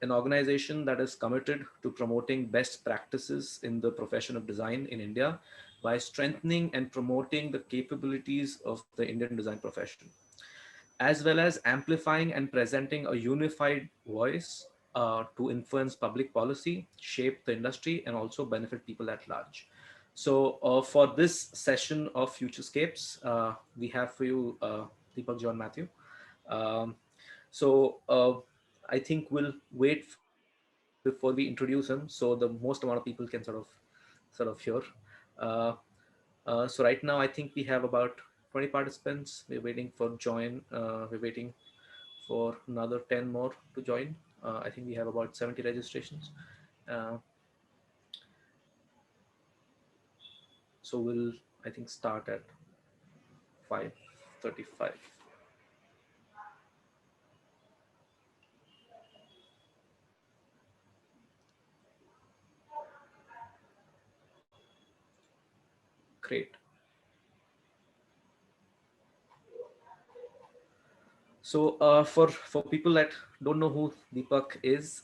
an organization that is committed to promoting best practices in the profession of design in India by strengthening and promoting the capabilities of the Indian design profession, as well as amplifying and presenting a unified voice to influence public policy, shape the industry, and also benefit people at large. So, for this session of Futurescapes, we have for you Deepak John Matthew. Um, so, I think we'll wait before we introduce him, so the most amount of people can sort of hear. Uh, so right now, I think we have about 20 participants. We're waiting for join. We're waiting for another 10 more to join. I think we have about 70 registrations. Uh, so we'll, I think, start at 5:35. Great. So for people that don't know who Deepak is,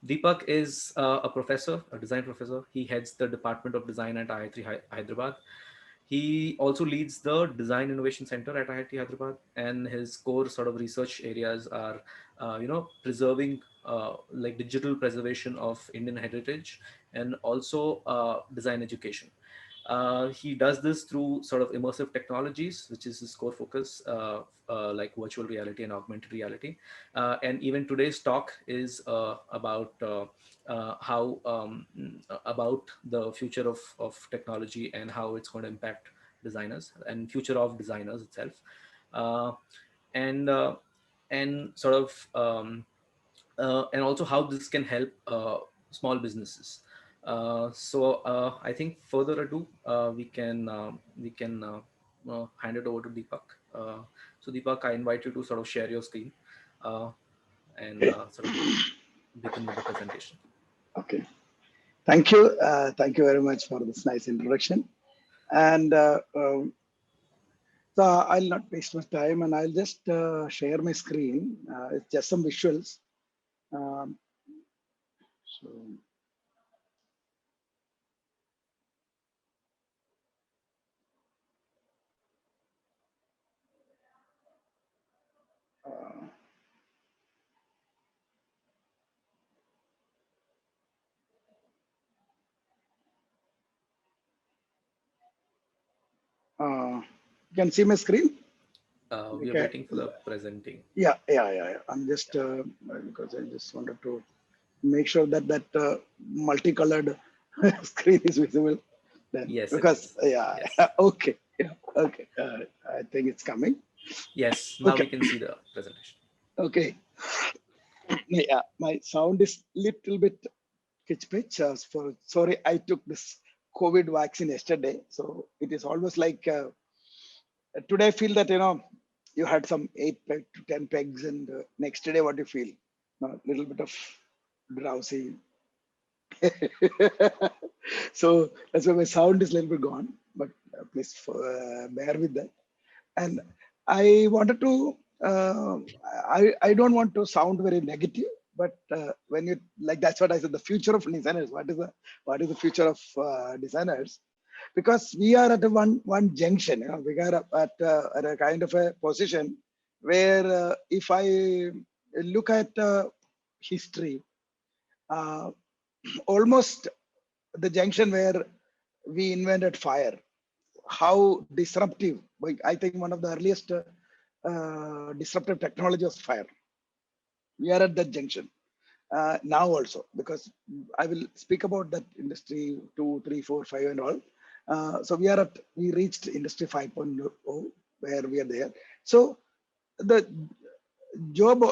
Deepak is a professor, a design professor. He heads the Department of Design at IIT Hyderabad. He also leads the Design Innovation Center at IIT Hyderabad, and his core sort of research areas are, preserving like digital preservation of Indian heritage, and also design education. He does this through sort of immersive technologies, which is his core focus, like virtual reality and augmented reality. And even today's talk is about the future of technology and how it's going to impact designers and future of designers itself. Uh, and and sort of and also how this can help small businesses. So I think further ado, we can hand it over to Deepak. So Deepak, I invite you to sort of share your screen uh, and Okay. sort of begin with the presentation. Okay. Thank you. Thank you very much for this nice introduction. And so I'll not waste much time, and I'll just share my screen. It's just some visuals. Um, so. Uh, you can see my screen. We are Okay. waiting for the presenting. Yeah. I'm just because I just wanted to make sure that multicolored screen is visible. Then Yes, it because is. yeah, Yes. okay, yeah, okay. I think it's coming. Yes. Now we Okay, can see the presentation. okay. Yeah, my sound is little bit pitch. For sorry, I took this COVID vaccine yesterday, so it is almost like today. I feel that you had some 8 to 10 pegs, and next day what you feel? A little bit of drowsy. So that's why my sound is a little bit gone, but please bear with that. And I wanted to, I don't want to sound very negative, but when you like, that's what I said. The future of designers. What is the future of designers? Because we are at a one junction. We are at a kind of a position where if I look at history, uh, almost the junction where we invented fire, how disruptive. Like, I think one of the earliest disruptive technology was fire. We are at that junction now also, because I will speak about that industry 2, 3, 4, 5 and all. So we reached industry 5.0 where we are there. So the job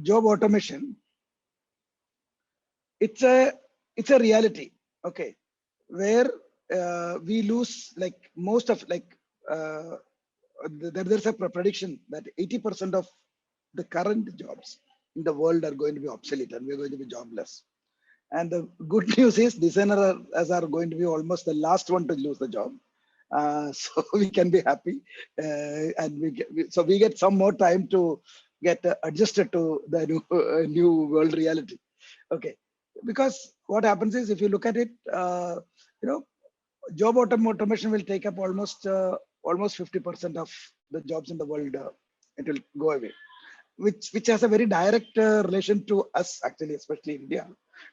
job automation, it's a reality. Okay, where we lose like most of like there's a prediction that 80% of the current jobs in the world are going to be obsolete, and we're going to be jobless. And the good news is designers are going to be almost the last one to lose the job. So we can be happy, and so we get some more time to get adjusted to the new world reality. Okay, because what happens is, if you look at it, you know, job automation will take up almost 50% of the jobs in the world. It will go away, which has a very direct relation to us actually, especially India,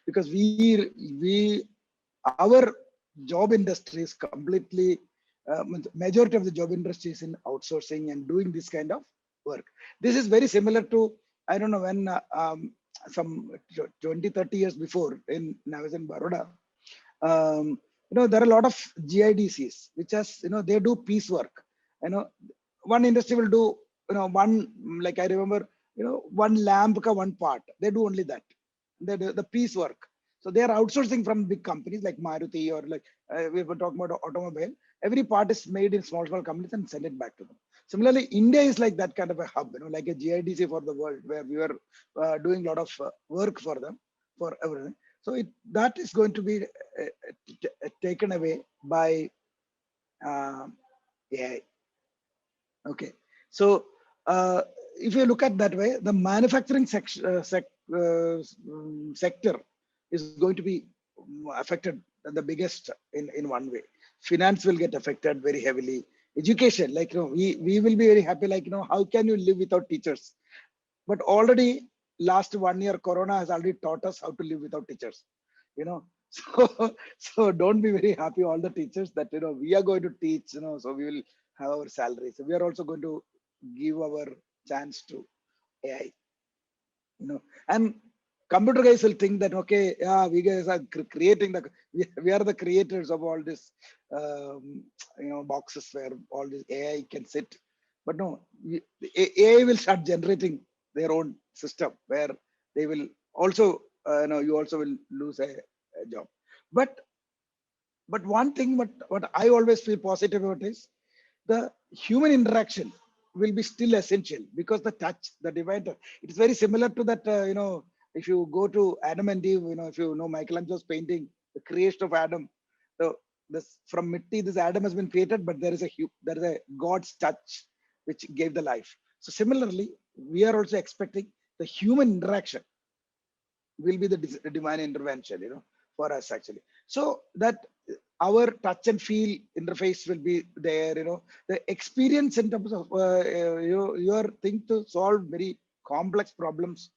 because we our job industry is completely majority of the job industry is in outsourcing and doing this kind of work. This is very similar to, I don't know when, some 20-30 years before, when I was in Baroda, there are a lot of GIDCs which has, they do piecework. One industry will do, one, like I remember, one lamp ka one part. They do only that. They do the piecework. So they are outsourcing from big companies like Maruti, or like we were talking about automobile. Every part is made in small companies and send it back to them. Similarly, India is like that kind of a hub, like a GIDC for the world, where we are doing a lot of work for them, for everything. So that is going to be taken away by AI. Okay, so if you look at that way, the manufacturing sector is going to be affected the biggest in one way. Finance will get affected very heavily. Education, like, we will be very happy, like, how can you live without teachers? But already last 1 year, Corona has already taught us how to live without teachers. So don't be very happy, all the teachers, that we are going to teach, so we will have our salary. So we are also going to give our chance to AI. And computer guys will think that, okay, yeah, we guys are creating we are the creators of all this, boxes where all this AI can sit. But no, AI will start generating their own system where they will also, you also will lose a job. But one thing, what I always feel positive about is the human interaction will be still essential, because the touch, the divine touch, it's very similar to that, if you go to Adam and Eve, if you know Michelangelo's painting, the creation of Adam. So this, from Mitti, this Adam has been created, but there is a God's touch which gave the life. So similarly, we are also expecting the human interaction will be the divine intervention, for us actually. So that our touch and feel interface will be there, the experience in terms of your thing to solve very complex problems,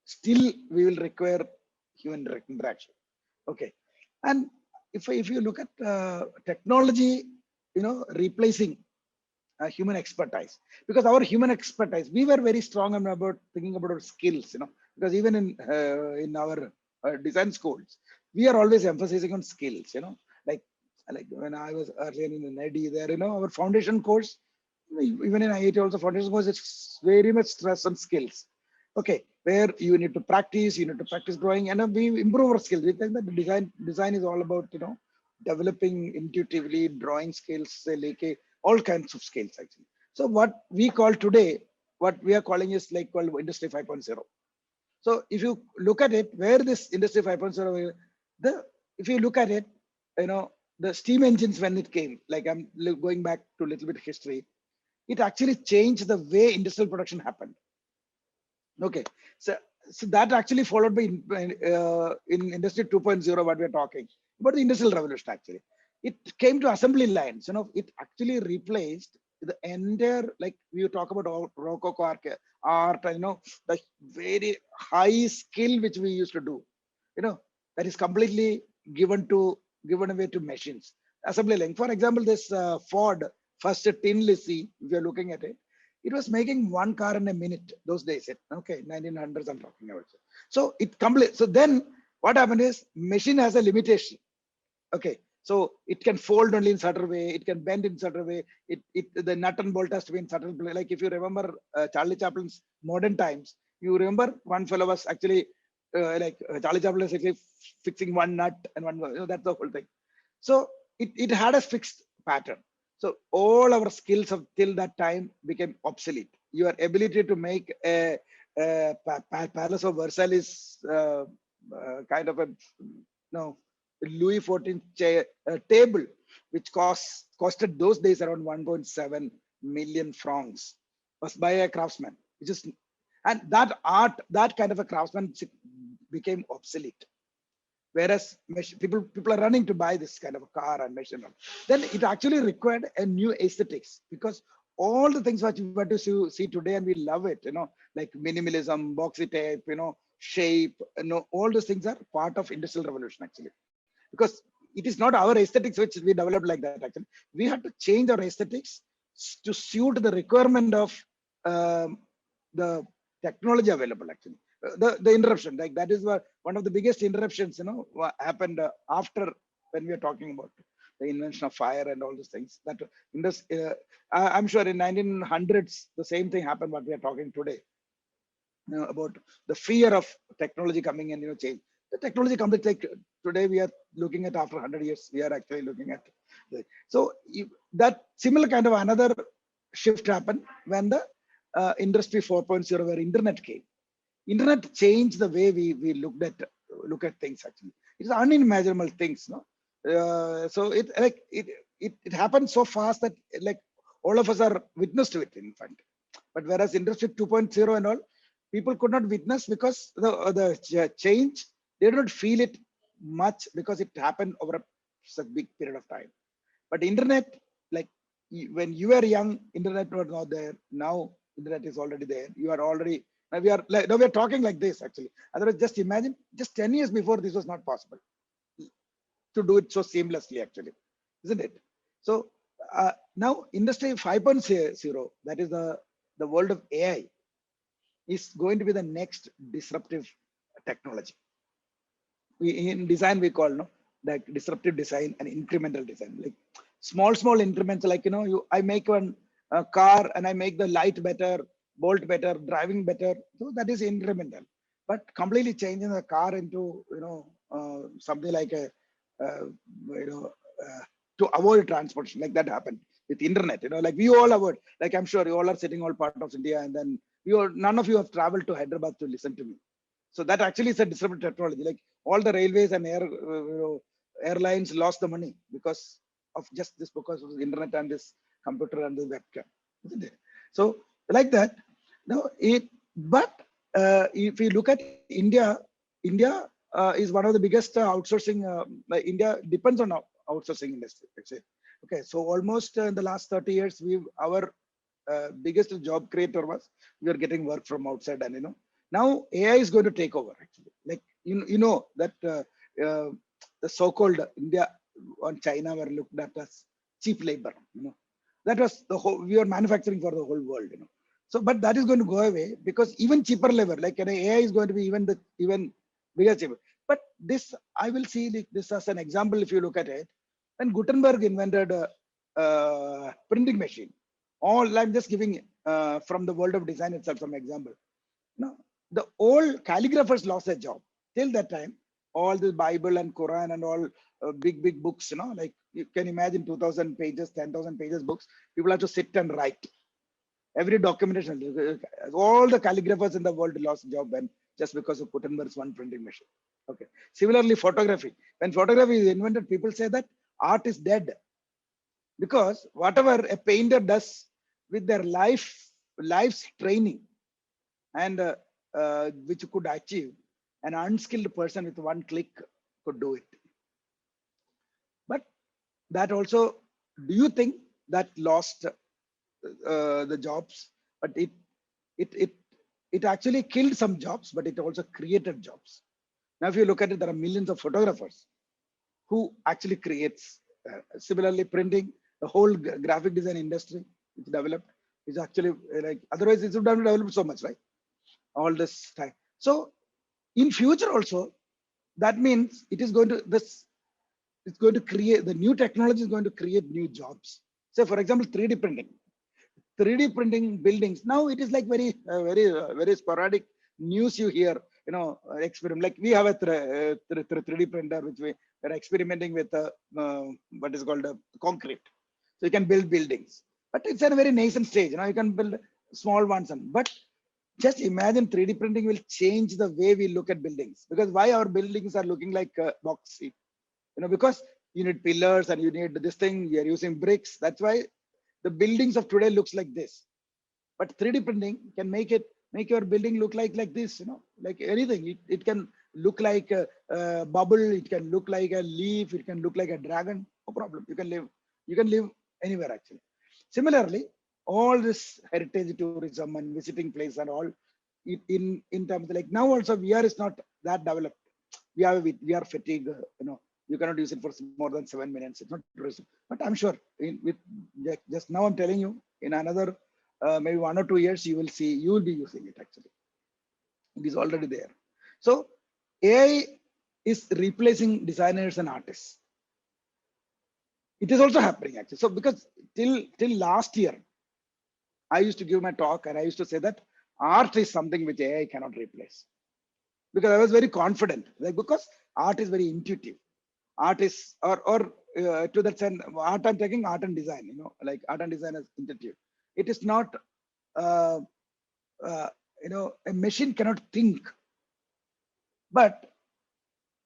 still we will require human interaction. Okay. And if you look at technology, replacing human expertise, because our human expertise, we were very strong about thinking about our skills, because even in our design schools, we are always emphasizing on skills, like when I was earlier in NID there, our foundation course, even in IIT also, foundation course, it's very much stress on skills. Okay, where you need to practice drawing, and we improve our skills. We think that the design is all about, developing intuitively drawing skills, like all kinds of skills actually. So what we call today, what we are calling is like called Industry 5.0. So if you look at it, where this Industry 5.0, if you look at it, the steam engines, when it came, like I'm going back to a little bit history, it actually changed the way industrial production happened. Okay, so that actually followed by in Industry 2.0, what we're talking about, the industrial revolution actually. It came to assembly lines, it actually replaced the entire, like we talk about Rococo art, the very high skill which we used to do, that is completely given away to machines. Assembly line, for example, this Ford first Tin Lizzie, if you're looking at it, it was making one car in a minute those days. Okay, 1900s I'm talking about. So it complete. So then what happened is, machine has a limitation. Okay, so it can fold only in certain way, it can bend in certain way. The nut and bolt has to be in certain place. Like if you remember Charlie Chaplin's Modern Times, you remember one fellow was actually Charlie Chaplin is actually fixing one nut and one. That's the whole thing. So it had a fixed pattern. So all our skills of till that time became obsolete. Your ability to make a Palace of Versailles is kind of a Louis XIV table, which costed those days around 1.7 million francs, was by a craftsman. And that art, that kind of a craftsmanship became obsolete. Whereas people are running to buy this kind of a car and machine. Then it actually required a new aesthetics, because all the things which we want to see today and we love it, like minimalism, boxy tape, shape, all those things are part of industrial revolution actually. Because it is not our aesthetics which we developed like that actually. We had to change our aesthetics to suit the requirement of um, the technology available actually. The interruption, like that is what one of the biggest interruptions, what happened after, when we are talking about the invention of fire and all those things. That in this, I'm sure in 1900s the same thing happened. What we are talking today, about the fear of technology coming and change. The technology comes, like today we are looking at, after 100 years we are actually looking at so that similar kind of another shift happened when the industry 4.0, where internet came. Internet changed the way we look at things actually. It's unimaginable things, no. So it happened so fast that like all of us are witness to it in fact. But whereas industry 2.0 and all, people could not witness, because the change, they don't feel it much because it happened over such big period of time. But internet, like when you were young, internet was not there. Now internet is already there. You are already, now we are talking like this actually. Otherwise, just imagine, just 10 years before, this was not possible to do it so seamlessly actually, isn't it? So now industry 5.0, that is the world of AI, is going to be the next disruptive technology. In design we call, like disruptive design and incremental design, like small increments, like I make one car and I make the light better, bolt better, driving better, so that is incremental. But completely changing the car into something like a uh, you know to avoid transportation, like that happened with internet, like we all avoid, like I'm sure you all are sitting all part of India, and then none of you have traveled to Hyderabad to listen to me. So that actually is a disruptive technology. Like all the railways and airlines lost the money because of just this, because of the internet and this computer and the webcam, isn't it? So like that. Now but if we look at India is one of the biggest outsourcing. India depends on outsourcing industry. Okay, so almost in the last 30 years, our biggest job creator was we are getting work from outside, and now AI is going to take over actually. Like that the so-called India and China were looked at as cheap labor. That was the whole, we are manufacturing for the whole world. So, but that is going to go away, because even cheaper labor, like AI is going to be even bigger cheaper. But this, I will see like this as an example. If you look at it, when Gutenberg invented a printing machine, all I'm just giving from the world of design itself some example. Now, the old calligraphers lost their job. Till that time, all the Bible and Quran and all big books, like you can imagine 2,000 pages, 10,000 pages books, people have to sit and write. Every documentation, all the calligraphers in the world lost job when just because of Gutenberg's one printing machine. Okay. Similarly, photography. When photography is invented, people say that art is dead, because whatever a painter does with their life's training and which could achieve, an unskilled person with one click could do it. But that also, do you think that lost the jobs? But it actually killed some jobs, but it also created jobs. Now if you look at it, there are millions of photographers who actually creates. Similarly, printing, the whole graphic design industry is developed, is actually like, otherwise it would have developed so much, right? All this time. So in future also, that means it is going to, it's going to create, the new technology is going to create new jobs. Say for example, 3D printing. 3D printing buildings. Now it is like very sporadic news you hear, experiment. Like we have a 3D printer, which we are experimenting with what is called concrete. So you can build buildings, but it's at a very nascent stage. You can build small ones, but just imagine 3D printing will change the way we look at buildings. Because why our buildings are looking like box seat? Because you need pillars and you need this thing. We are using bricks. That's why the buildings of today looks like this. But 3D printing can make make your building look like this, like anything. It can look like a bubble, it can look like a leaf, it can look like a dragon, no problem. You can live anywhere actually. Similarly, all this heritage tourism and visiting place and all, in terms of, like, now also VR is not that developed. We are fatigue, you cannot use it for more than 7 minutes. It's not tourism. But I'm sure just now I'm telling you, in another maybe 1 or 2 years, you will be using it actually. It is already there. So AI is replacing designers and artists. It is also happening actually. So because till last year, I used to give my talk and I used to say that art is something which AI cannot replace, because I was very confident, like, because art is very intuitive. Art is, or to that sense, art, I'm taking art and design, like art and design is intuitive. It is not, uh, a machine cannot think. But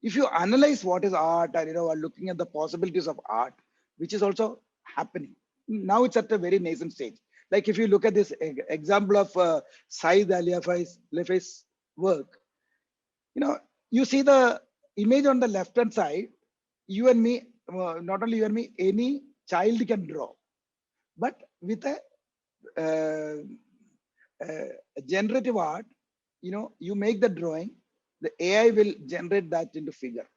if you analyze what is art, and are looking at the possibilities of art, which is also happening now, it's at a very nascent stage. Like if you look at this example of Saeed Lefay's work, you see the image on the left hand side. You and me, not only you and me, any child can draw, but with uh, a generative art, you make the drawing, the AI will generate that into figure.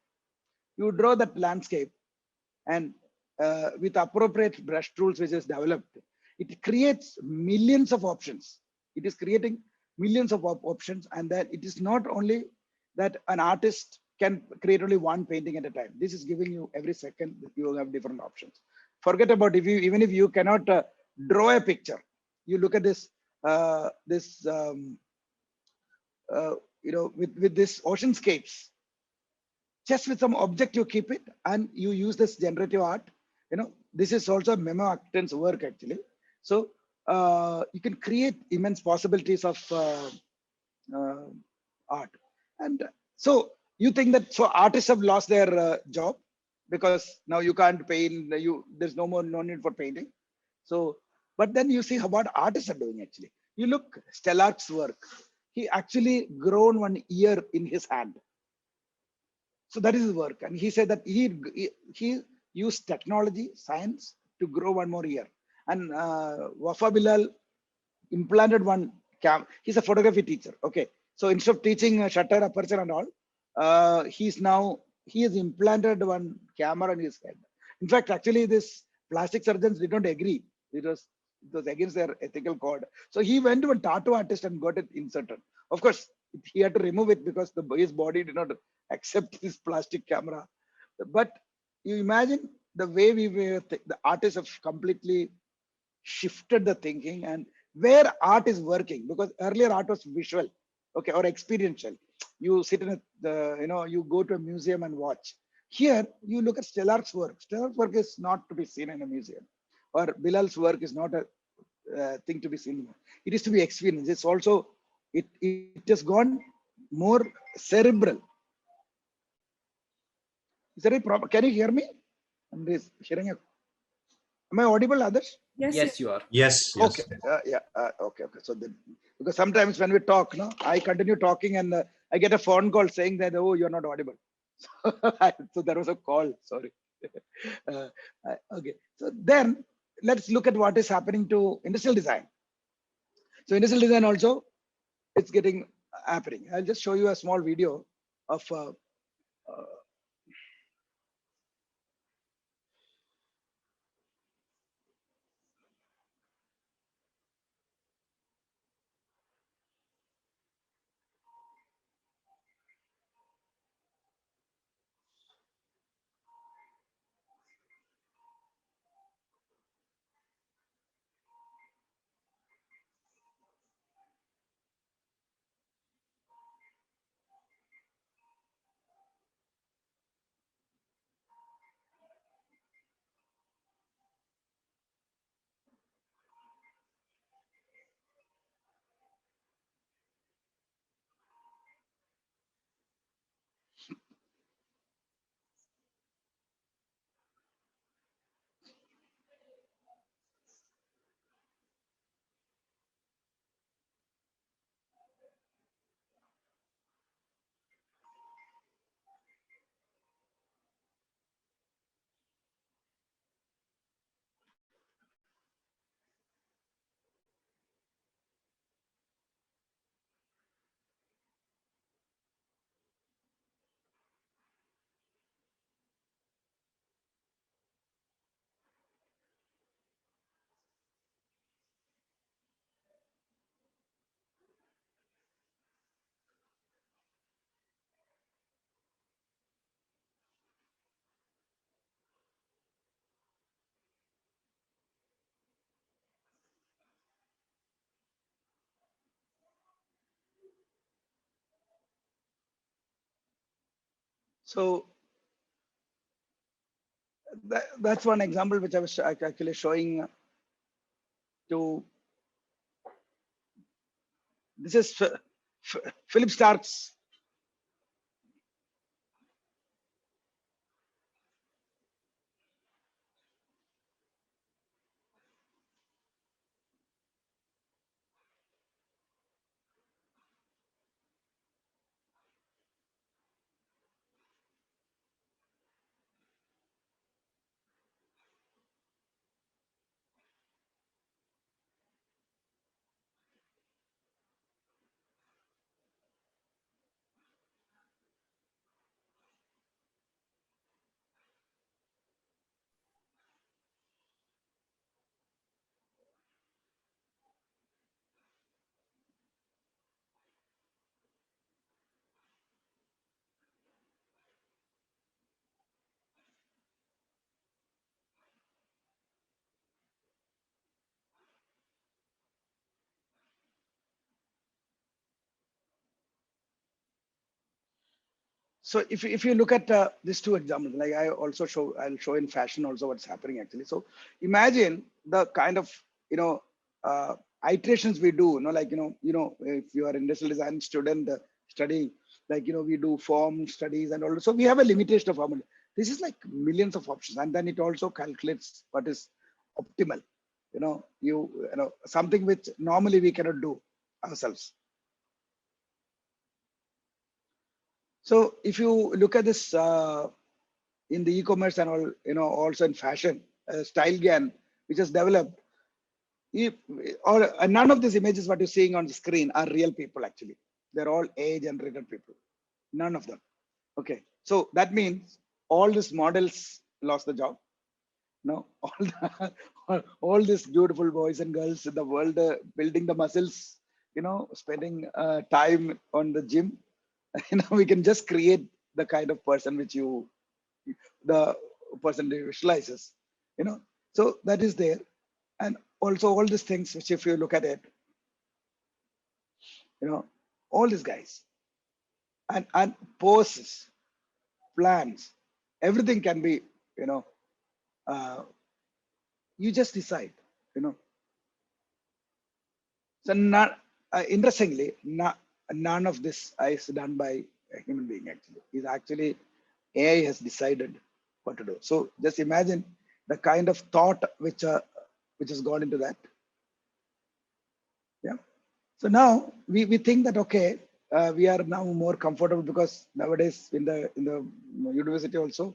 You draw that landscape, and with appropriate brush tools which is developed, it creates millions of options. It is creating millions of options, and that it is not only that an artist can create only one painting at a time. This is giving you every second that you have different options. Forget about, even if you cannot draw a picture, you look at this with this oceanscapes. Just with some object you keep it, and you use this generative art. This is also Memo Acton's work actually. So you can create immense possibilities of uh, art. And so you think that, so artists have lost their job, because now you can't paint, there's no need for painting. So, but then you see what artists are doing actually. You look Stellar's work. He actually grown one ear in his hand. So that is his work. And he said that he used technology, science to grow one more ear. And Wafa Bilal implanted one cam. He's a photography teacher. Okay. So instead of teaching shutter, aperture and all, he has implanted one camera in his head. In fact, actually this plastic surgeons did not agree. It was against their ethical code. So he went to a tattoo artist and got it inserted. Of course, he had to remove it because his body did not accept this plastic camera. But you imagine the way the artists have completely shifted the thinking, and where art is working, because earlier art was visual, okay, or experiential. You sit in you go to a museum and watch. Here you look at Stellar's work. Stellar's work is not to be seen in a museum, or Bilal's work is not a thing to be seen. It is to be experienced. It's also, it has gone more cerebral. Is there a problem? Can you hear me? I'm just hearing a, am I audible, others? Yes, yes. Yes, you are. Yes, Okay. yes. Yeah. Okay. So then, because sometimes when we talk, no, I continue talking, and I get a phone call saying that, oh, you're not audible. So there was a call. Sorry. Okay. So then let's look at what is happening to industrial design. So industrial design also, it's getting happening. I'll just show you a small video of. So that's one example which I was actually showing to. This is Philip Stark's. So if you look at these two examples, like I'll show in fashion also what's happening actually. So imagine the kind of, you know, iterations we do, like, if you are industrial design student studying, like, we do form studies and all. So we have a limitation of form. This is like millions of options. And then it also calculates what is optimal, something which normally we cannot do ourselves. So if you look at this in the e-commerce and all, also in fashion, StyleGAN, which has developed, if, or none of these images what you're seeing on the screen are real people actually. They're all AI generated people. None of them. Okay. So that means all these models lost the job. No, all these beautiful boys and girls in the world building the muscles, spending time on the gym. We can just create the kind of person which the person visualizes, so that is there. And also all these things which, if you look at it, all these guys and poses, plans, everything can be, uh, you just decide, so not interestingly, none of this is done by a human being actually. Is actually AI has decided what to do. So just imagine the kind of thought which has gone into that. Yeah. So now we think that, okay, we are now more comfortable because nowadays in the university also,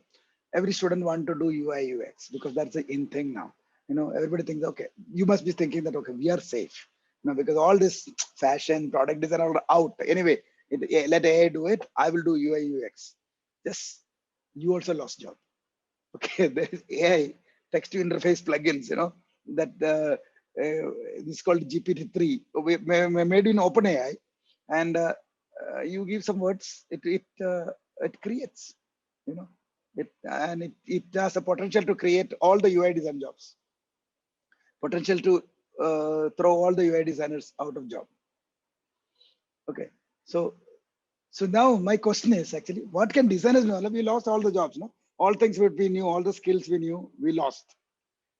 every student want to do UI UX because that's the in thing now. Everybody thinks, okay, you must be thinking that, okay, we are safe, because all this fashion, product design are out anyway. Let AI do it. I will do UI UX. Just you also lost job. Okay, there is AI text to interface plugins, that this is called GPT-3. We made in OpenAI, and you give some words, it creates, it has a potential to create all the UI design jobs, potential to throw all the UI designers out of job. Okay, so now my question is actually, what can designers know? We lost all the jobs, no? All things that we knew, all the skills we knew, we lost.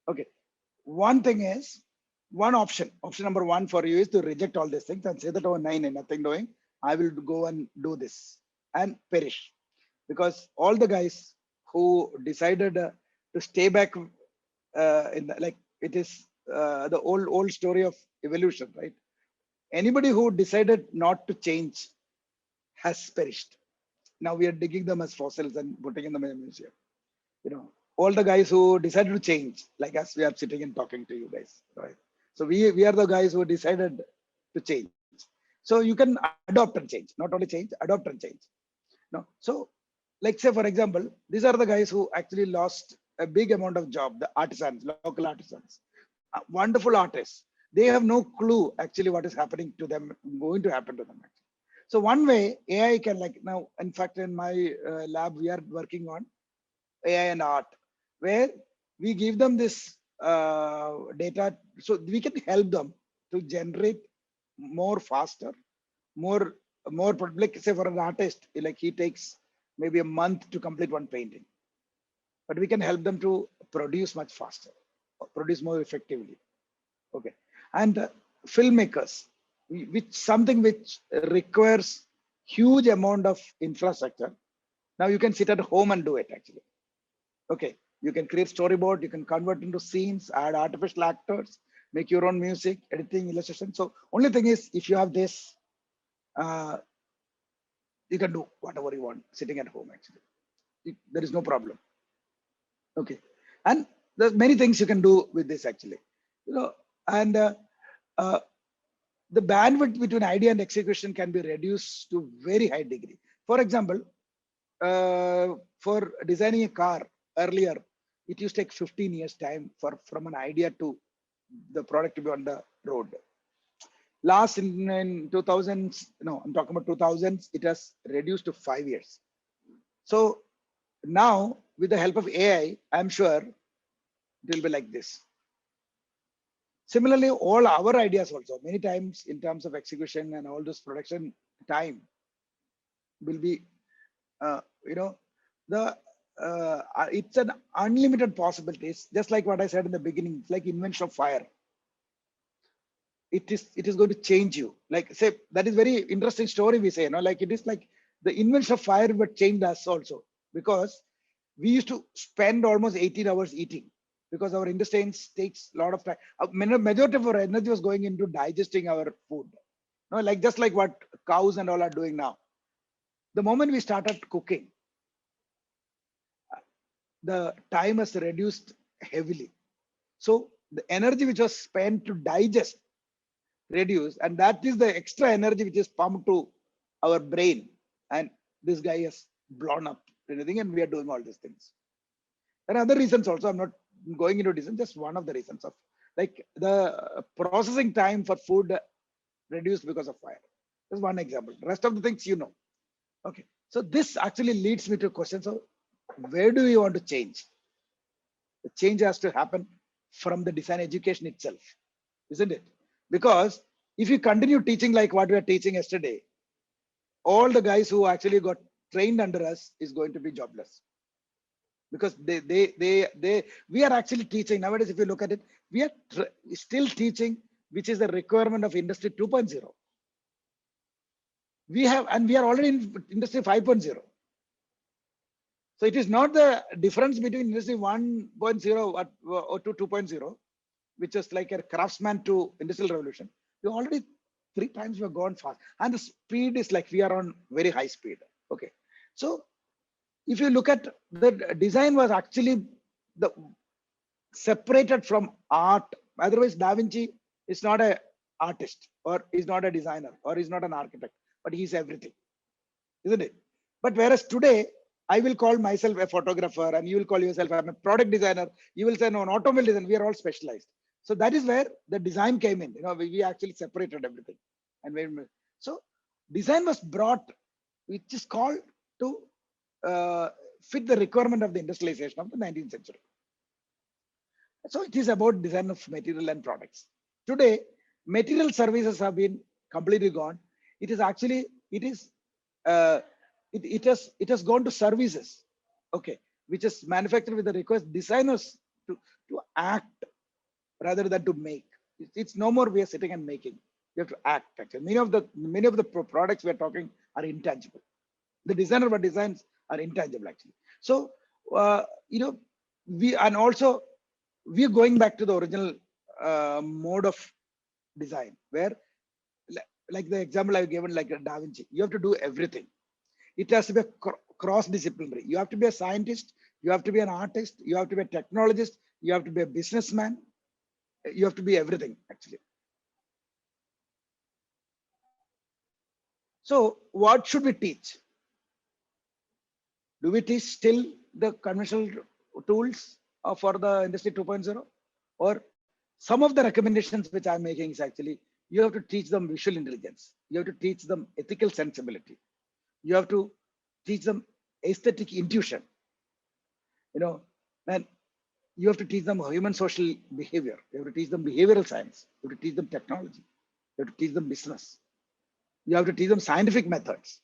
Okay. One thing is, option number one for you is to reject all these things and say that, oh, nine and nothing doing. I will go and do this and perish. Because all the guys who decided to stay back like it is the old story of evolution, right? Anybody who decided not to change has perished. Now we are digging them as fossils and putting in the museum. All the guys who decided to change, like us, we are sitting and talking to you guys, right? So we are the guys who decided to change. So you can adopt and change, not only change, adopt and change. No, so like say for example, these are the guys who actually lost a big amount of job, the artisans, local artisans, wonderful artists. They have no clue actually what is happening to them, going to happen to them. Actually. So one way AI can, like now, in fact, in my lab, we are working on AI and art, where we give them this data so we can help them to generate more faster, more, like say for an artist, like he takes maybe a month to complete one painting. But we can help them to produce much faster, produce more effectively. Okay. And filmmakers, which something which requires huge amount of infrastructure. Now you can sit at home and do it actually. Okay. You can create storyboard, you can convert into scenes, add artificial actors, make your own music, editing, illustration. So only thing is, if you have this, you can do whatever you want sitting at home actually. There is no problem. Okay. And there's many things you can do with this actually, and the bandwidth between idea and execution can be reduced to very high degree. For example, for designing a car earlier, it used to take 15 years time from an idea to the product to be on the road. Last in 2000s, no, I'm talking about 2000s, it has reduced to 5 years. So now with the help of AI, I'm sure it will be like this. Similarly, all our ideas also, many times in terms of execution and all this production time will be, it's an unlimited possibilities. Just like what I said in the beginning, it's like invention of fire. It is going to change you. Like say, that is very interesting story we say, like it is like the invention of fire but changed us also, because we used to spend almost 18 hours eating because our intestines takes a lot of time. Majority of our energy was going into digesting our food. Like just like what cows and all are doing now. The moment we started cooking, the time has reduced heavily. So the energy which was spent to digest reduced, and that is the extra energy which is pumped to our brain. And this guy has blown up anything, and we are doing all these things. There are other reasons also. I'm not going into reason, just one of the reasons of like the processing time for food reduced because of fire. That's one example. Rest of the things, Okay. So this actually leads me to a question. So where do we want to change? The change has to happen from the design education itself, isn't it? Because if you continue teaching like what we were teaching yesterday, all the guys who actually got trained under us is going to be jobless. Because we are actually teaching nowadays. If you look at it, we are still teaching, which is the requirement of industry 2.0. We are already in industry 5.0. So it is not the difference between industry 1.0 or to 2.0, which is like a craftsman to industrial revolution. We already 3 times we have gone fast, and the speed is like we are on very high speed. Okay, so if you look at the design was actually the separated from art. Otherwise, Da Vinci is not an artist, or is not a designer, or is not an architect, but he's everything, isn't it? But whereas today, I will call myself a photographer, and you will call yourself I'm a product designer. You will say no, an automobile designer. We are all specialized. So that is where the design came in. We actually separated everything, and so design was brought, which is called to fit the requirement of the industrialization of the 19th century. So it is about design of material and products. Today, material services have been completely gone. It is actually it has gone to services, okay, which is manufactured with the request designers to act rather than to make. It's no more we are sitting and making. You have to act. Actually, many of the products we are talking are intangible. The designer of designs are intangible actually. So we are going back to the original mode of design, where like the example I've given, like Da Vinci, you have to do everything. It has to be cross-disciplinary. You have to be a scientist, you have to be an artist, you have to be a technologist, you have to be a businessman, you have to be everything actually. So what should we teach? Do we teach still the conventional tools for the industry 2.0, or some of the recommendations which I'm making is actually you have to teach them visual intelligence, you have to teach them ethical sensibility, you have to teach them aesthetic intuition, and you have to teach them human social behavior, you have to teach them behavioral science, you have to teach them technology, you have to teach them business, you have to teach them scientific methods,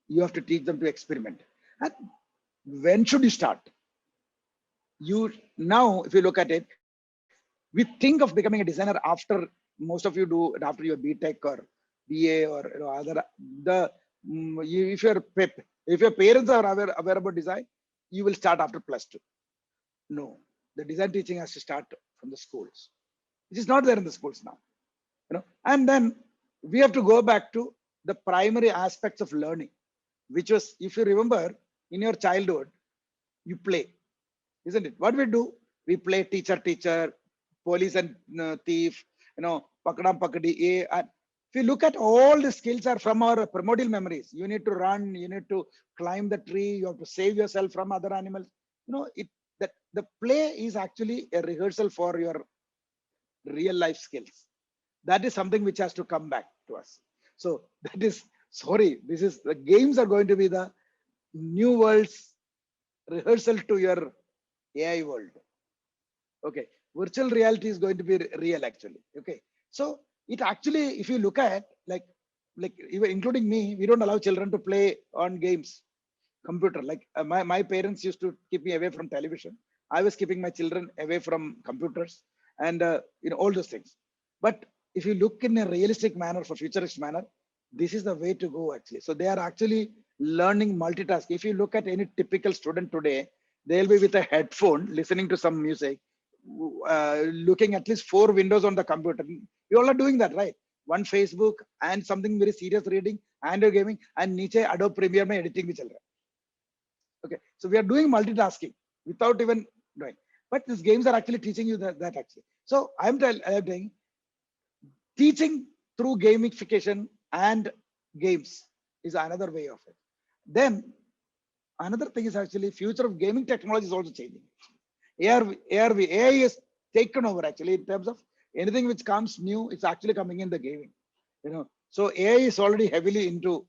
you have to teach them to experiment. And when should you start? You now, if you look at it, we think of becoming a designer after most of you do it after your BTech or BA or other the if your parents are aware about design, you will start after +2. No, the design teaching has to start from the schools. It is not there in the schools now, and then we have to go back to the primary aspects of learning, which was, if you remember, in your childhood, you play, isn't it? What we do, we play teacher, police and thief, pakadam pakadi. And if you look at all the skills are from our primordial memories. You need to run, you need to climb the tree, you have to save yourself from other animals. That the play is actually a rehearsal for your real life skills. That is something which has to come back to us. So that is, sorry, this is the games are going to be the new world's rehearsal to your AI world. Okay, virtual reality is going to be real actually. Okay, so it actually, if you look at like even including me, we don't allow children to play on games, computer. Like my parents used to keep me away from television. I was keeping my children away from computers and all those things. But if you look in a realistic manner, for futurist manner, this is the way to go actually. So they are actually learning multitask. If you look at any typical student today, they'll be with a headphone listening to some music, looking at least 4 windows on the computer. You all are doing that, right? One Facebook and something very serious reading and you're gaming, and niche Adobe Premiere mein editing bhi chal raha hai. Okay, so we are doing multitasking without even doing. But these games are actually teaching you that actually. So I'm telling, teaching through gamification and games is another way of it. Then another thing is actually future of gaming technology is also changing. AI is taken over actually in terms of anything which comes new, it's actually coming in the gaming. So AI is already heavily into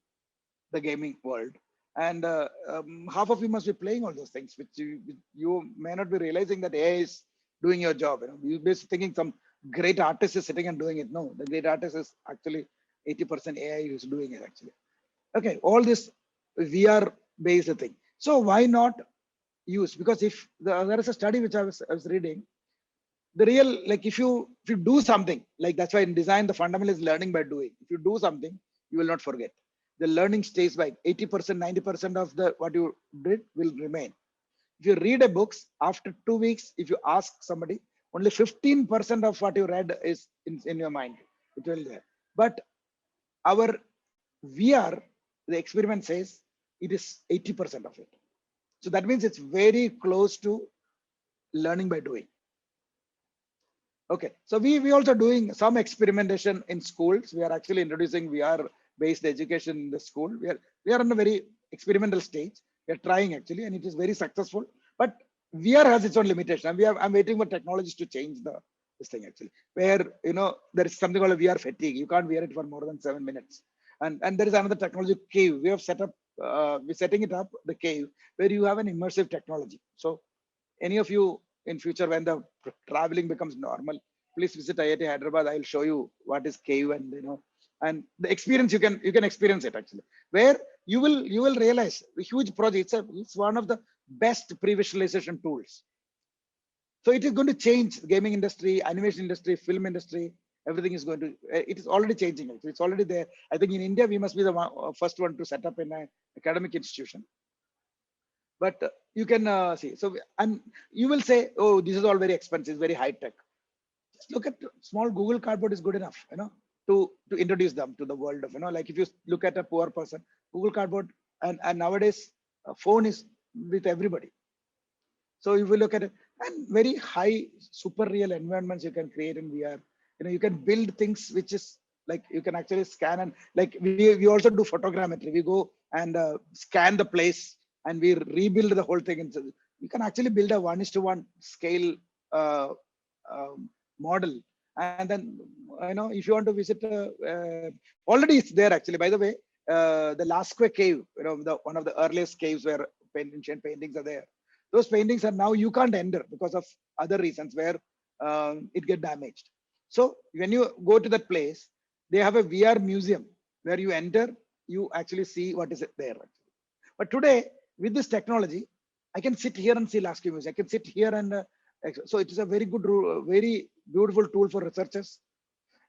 the gaming world, and half of you must be playing all those things, which you may not be realizing that AI is doing your job. You're basically thinking some great artist is sitting and doing it. No, the great artist is actually 80% AI is doing it actually. Okay, all this VR based thing. So why not use? Because if there is a study which I was reading, the real, like if you do something, like that's why in design the fundamental is learning by doing. If you do something, you will not forget. The learning stays by 80%, 90% of the what you did will remain. If you read a books, after 2 weeks, if you ask somebody, only 15% of what you read is in your mind. It will there. But our VR, the experiment says it is 80% of it. So that means it's very close to learning by doing. Okay, so we also doing some experimentation in schools. We are actually introducing VR based education in the school. We are in a very experimental stage. We are trying actually, and it is very successful. But VR has its own limitation. I'm waiting for technologies to change this thing actually. Where there is something called a VR fatigue. You can't wear it for more than 7 minutes. And there is another technology, cave. We have set up. We're setting it up, the cave, where you have an immersive technology. So any of you in future, when the traveling becomes normal, please visit IIT Hyderabad. I'll show you what is cave, and and the experience you can experience it actually, where you will realize the huge project. It's one of the best pre-visualization tools. So it is going to change the gaming industry, animation industry, film industry. Everything is going to. It is already changing. It's already there. I think in India we must be the first one to set up in an academic institution. But you can see. So and you will say, oh, this is all very expensive, very high tech. Just look at small Google Cardboard is good enough, to introduce them to the world of, like if you look at a poor person, Google Cardboard, and nowadays a phone is with everybody. So if you look at it, and very high super real environments you can create in VR. You can build things which is like you can actually scan, and like we also do photogrammetry. We go and scan the place and we rebuild the whole thing. And so you can actually build a 1:1 scale model. And then, if you want to visit, already it's there actually. By the way, the Lascaux cave, one of the earliest caves where ancient paintings are there. Those paintings are now you can't enter because of other reasons where it get damaged. So when you go to that place, they have a VR museum where you enter, you actually see what is there. But today with this technology, I can sit here and see last music. I can sit here and so it is a very good, very beautiful tool for researchers.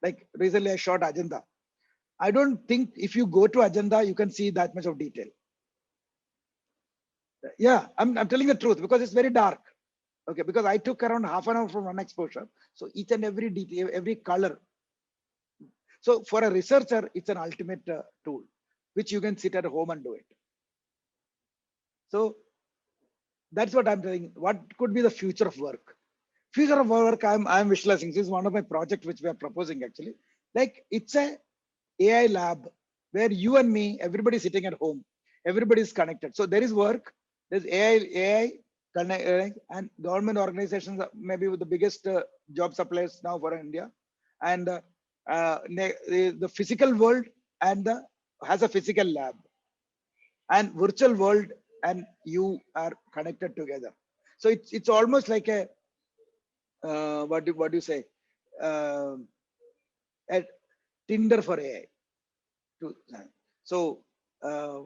Like recently I shot Agenda. I don't think if you go to Agenda, you can see that much of detail. Yeah, I'm telling the truth because it's very dark. Okay, because I took around half an hour from one exposure. So each and every detail, every color. So for a researcher, it's an ultimate tool, which you can sit at home and do it. So that's what I'm telling. What could be the future of work? Future of work, I'm visualizing. This is one of my projects which we are proposing actually. Like it's a AI lab where you and me, everybody sitting at home, everybody is connected. So there is work, there's AI connect, and government organizations maybe with the biggest job suppliers now for India, and the physical world and the has a physical lab, and virtual world and you are connected together. So it's almost like a what do you say? Uh, a Tinder for AI. So uh,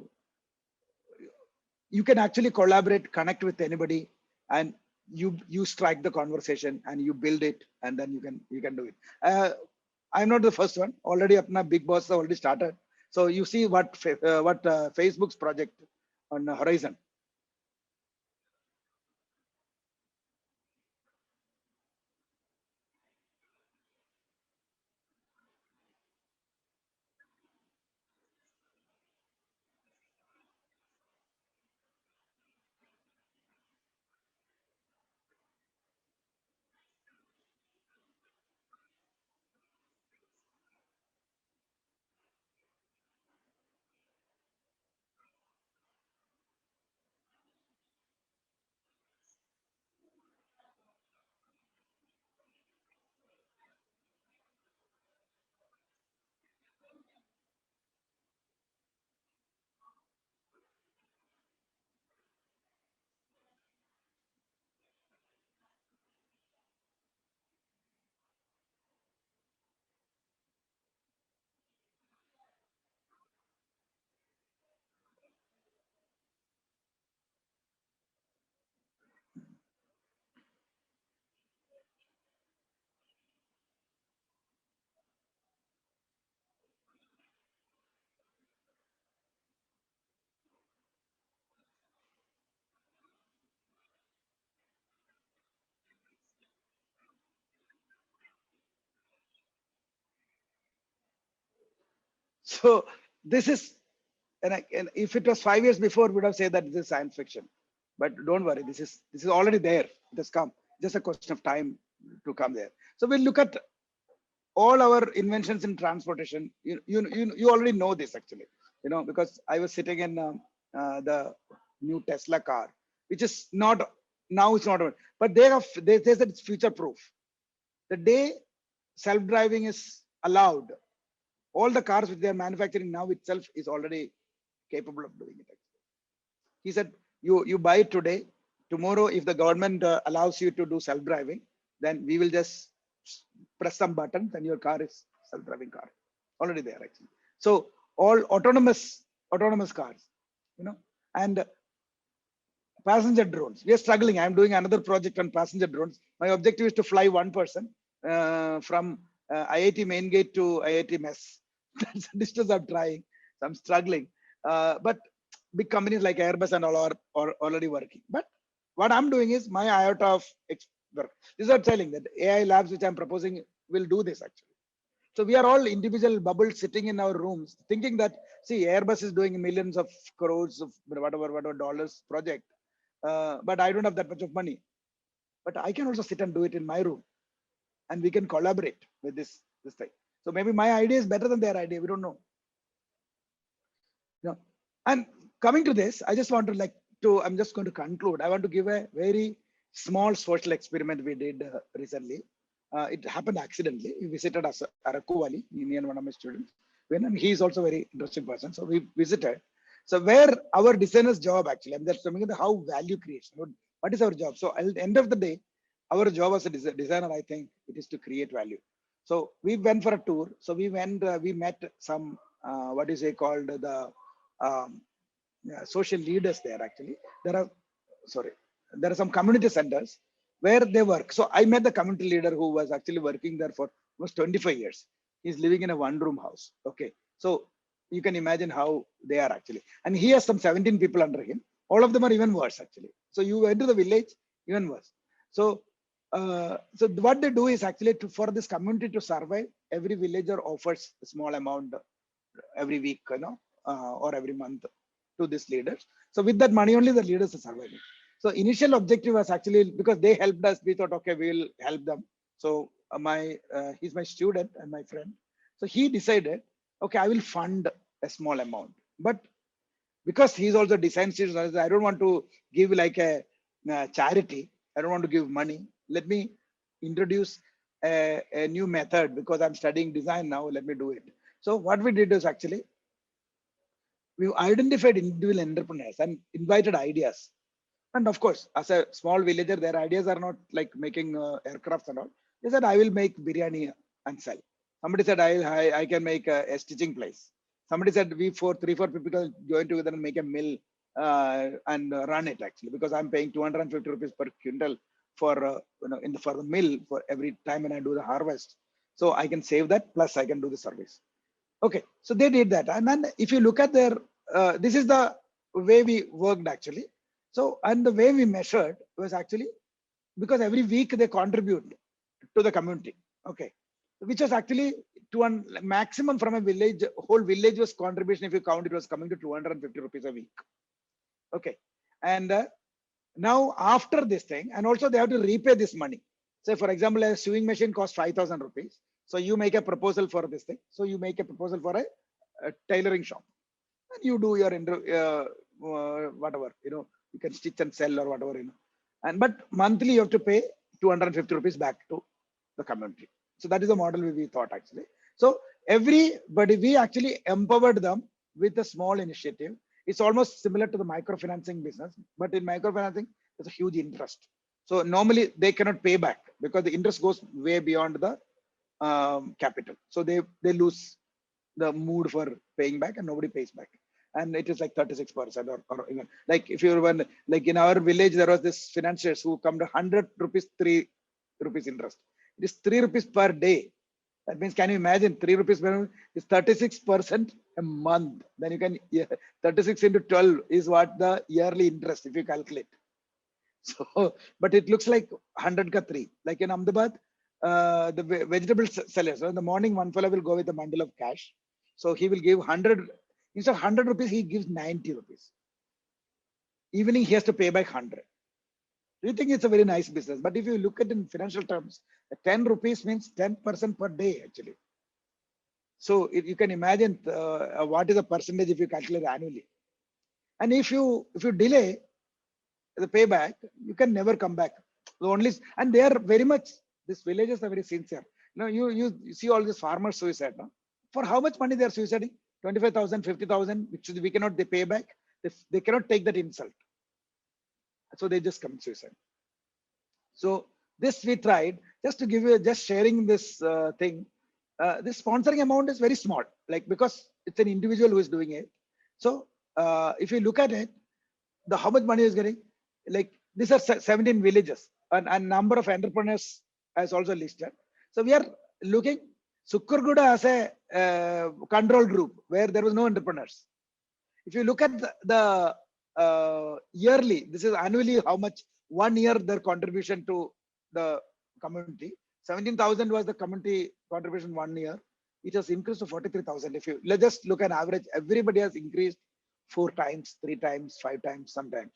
you can actually collaborate, connect with anybody, and you strike the conversation and you build it, and then you can do it. I'm not the first one. Already, apna big boss already started. So you see what Facebook's project on Horizon. So this is, and if it was 5 years before, we would have said that this is science fiction. But don't worry, this is already there. It has come. Just a question of time to come there. So we'll look at all our inventions in transportation. You already know this actually. Because I was sitting in the new Tesla car, which is not now. It's not, but they said it's future proof. The day self-driving is allowed, all the cars which they are manufacturing now itself is already capable of doing it. He said, you buy it today. Tomorrow, if the government allows you to do self-driving, then we will just press some buttons and your car is self-driving car. Already there actually. So all autonomous cars, and passenger drones. We are struggling. I'm doing another project on passenger drones. My objective is to fly one person from IIT main gate to IIT mess. That's the distance I'm trying. So I'm struggling. But big companies like Airbus and all are already working. But what I'm doing is my iota of work. These are telling that AI labs which I'm proposing will do this actually. So we are all individual bubbles sitting in our rooms thinking that, see, Airbus is doing millions of crores of whatever dollars project. But I don't have that much of money. But I can also sit and do it in my room, and we can collaborate with this thing. So maybe my idea is better than their idea. We don't know. And coming to this, I just want to I'm just going to conclude. I want to give a very small social experiment we did recently. It happened accidentally. We visited Araku Valley, me and one of my students. And he is also a very interesting person. So we visited. So where our designer's job actually, I'm just telling you how value creation. What is our job? So at the end of the day, our job as a designer, I think it is to create value. So we went for a tour. So we went, we met some, what is it called, the social leaders there actually. There are, sorry, there are some community centers where they work. So I met the community leader who was actually working there for almost 25 years. He's living in a one-room house. Okay. So you can imagine how they are actually. And he has some 17 people under him. All of them are even worse actually. So you enter the village, even worse. So so what they do is actually for this community to survive, every villager offers a small amount every week, or every month to these leaders. So with that money only the leaders are surviving. So initial objective was actually because they helped us, we thought, okay, we'll help them. So he's my student and my friend. So he decided, okay, I will fund a small amount. But because he's also design student, I don't want to give like a charity. I don't want to give money. Let me introduce a new method because I'm studying design now. Let me do it. So what we did is actually we identified individual entrepreneurs and invited ideas. And of course, as a small villager, their ideas are not like making aircrafts and all. They said, I will make biryani and sell. Somebody said, I can make a stitching place. Somebody said, three, four people join together and make a mill and run it actually, because I'm paying 250 rupees per quintal for, for the mill for every time when I do the harvest. So I can save that, plus I can do the service. Okay, so they did that. And then if you look at their, this is the way we worked actually. So, and the way we measured was actually because every week they contribute to the community. Okay, which was actually to a maximum from a village, whole village was contribution. If you count, it was coming to 250 rupees a week. Okay, and now after this thing, and also they have to repay this money. Say, for example, a sewing machine costs 5,000 rupees. So you make a proposal for this thing. So you make a proposal for a tailoring shop, and you do your whatever, you can stitch and sell or whatever, and but monthly you have to pay 250 rupees back to the community. So that is the model we thought actually. So everybody, we actually empowered them with a small initiative. It's almost similar to the microfinancing business, but in microfinancing there's a huge interest. So normally they cannot pay back because the interest goes way beyond the capital. So they lose the mood for paying back and nobody pays back. And it is like 36% or even like if you were like in our village, there was this financiers who come to 100 rupees, 3 rupees interest. It is 3 rupees per day. That means, can you imagine 3 rupees per month is 36% a month. Then you can, 36 into 12 is what the yearly interest, if you calculate. So, but it looks like 100 ka 3. Like in Ahmedabad, the vegetable sellers, so in the morning, one fellow will go with a bundle of cash. So he will give 100, instead of 100 rupees, he gives 90 rupees. Evening, he has to pay back 100. Do you think it's a very nice business? But if you look at it in financial terms, 10 rupees means 10% per day actually. So you can imagine what is the percentage if you calculate annually. And if you delay the payback, you can never come back. The only, and they are very much, these villages are very sincere. You see all these farmers suicide. No? For how much money they are suiciding? 25,000, 50,000, which we cannot pay back. They cannot take that insult. So they just commit suicide. So this we tried just to give you, just sharing this thing. This sponsoring amount is very small, like because it's an individual who is doing it. So if you look at it, how much money is getting, like these are 17 villages and number of entrepreneurs as also listed. So we are looking Sukkurguda as a control group where there was no entrepreneurs. If you look at the yearly, this is annually how much 1 year their contribution to the community. 17,000 was the community contribution 1 year. It has increased to 43,000. If you let's just look at average, everybody has increased 4 times, 3 times, 5 times, sometimes.